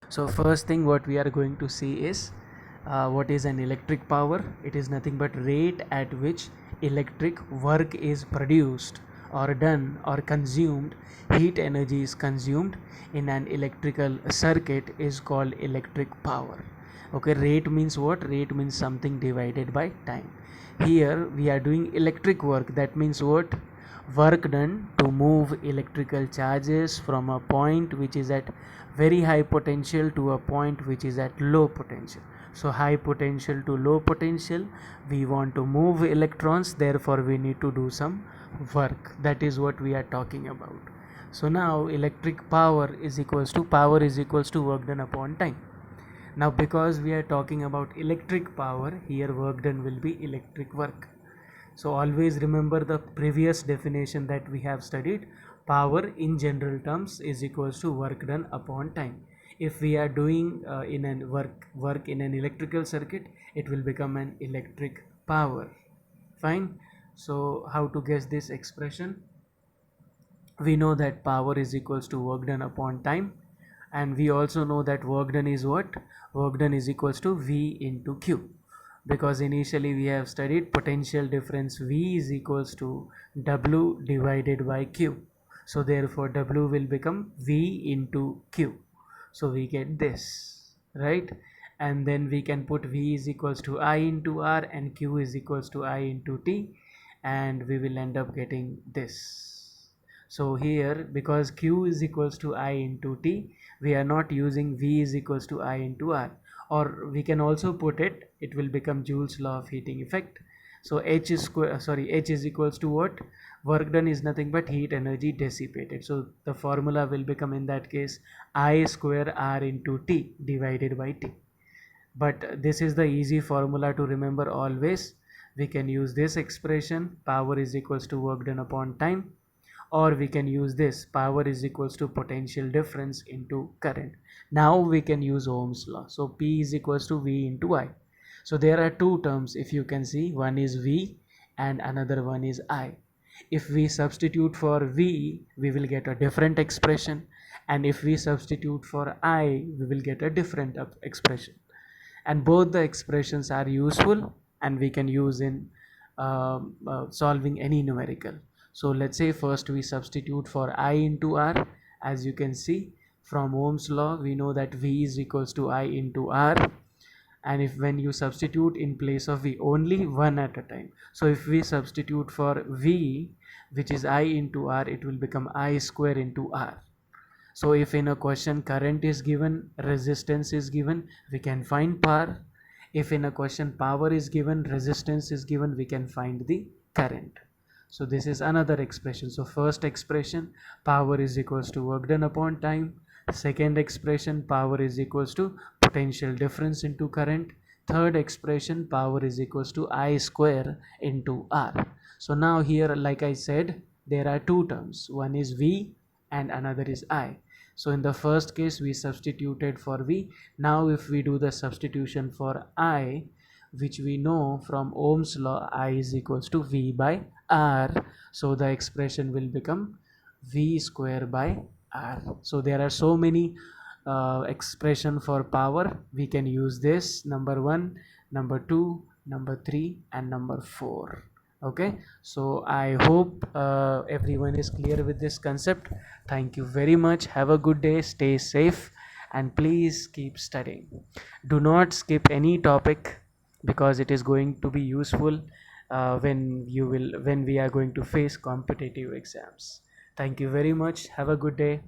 So first thing what we are going to see is what is an electric power. It is nothing but rate at which electric work is produced or done or consumed. Heat energy is consumed in an electrical circuit is called electric power. Okay, rate means what? Rate means something divided by time. Here we are doing electric work. That means what? Work done to move electrical charges from a point which is at very high potential to a point which is at low potential. So high potential to low potential, we want to move electrons, therefore we need to do some work. That is what we are talking about. So now electric power is equals to work done upon time. Now because we are talking about electric power, here work done will be electric work. So always remember the previous definition that we have studied. Power in general terms is equals to work done upon time. If we are doing in an work in an electrical circuit, it will become an electric power. Fine. So how to guess this expression? We know that power is equals to work done upon time, and we also know that work done is what? Work done is equals to V into Q, because initially we have studied potential difference V is equals to W divided by Q. So therefore W will become V into Q. So we get this, right? And then we can put V is equals to I into R and Q is equals to I into T, and we will end up getting this. So here, because Q is equals to I into T, we are not using V is equals to I into R. Or we can also put it will become Joule's law of heating effect. So H is equals to what? Work done is nothing but heat energy dissipated. So the formula will become in that case I square R into T divided by T. But this is the easy formula to remember always. We can use this expression, power is equals to work done upon time, or we can use this, power is equals to potential difference into current. Now we can use Ohm's law. So P is equals to V into I. So there are two terms, if you can see, one is V and another one is I. If we substitute for V, we will get a different expression, and if we substitute for I, we will get a different expression. And both the expressions are useful and we can use in solving any numerical. So let's say first we substitute for I into R. As you can see from Ohm's law, we know that V is equals to I into R. And if when you substitute in place of V, only one at a time. So if we substitute for V, which is I into R, it will become I square into R. So if in a question current is given, resistance is given, we can find power. If in a question power is given, resistance is given, we can find the current. So this is another expression. So first expression, power is equals to work done upon time. Second expression, power is equals to potential difference into current. Third expression, power is equals to I square into R. So now here, like I said, there are two terms. One is V and another is I. So in the first case we substituted for V. Now if we do the substitution for I, which we know from Ohm's law, I is equals to V by R. So the expression will become V square by R. So there are so many expression for power. We can use this, number 1, number 2, number 3 and number 4. Okay, so I hope everyone is clear with this concept. Thank you very much. Have a good day, stay safe, and please keep studying. Do not skip any topic, because it is going to be useful when we are going to face competitive exams. Thank you very much. Have a good day.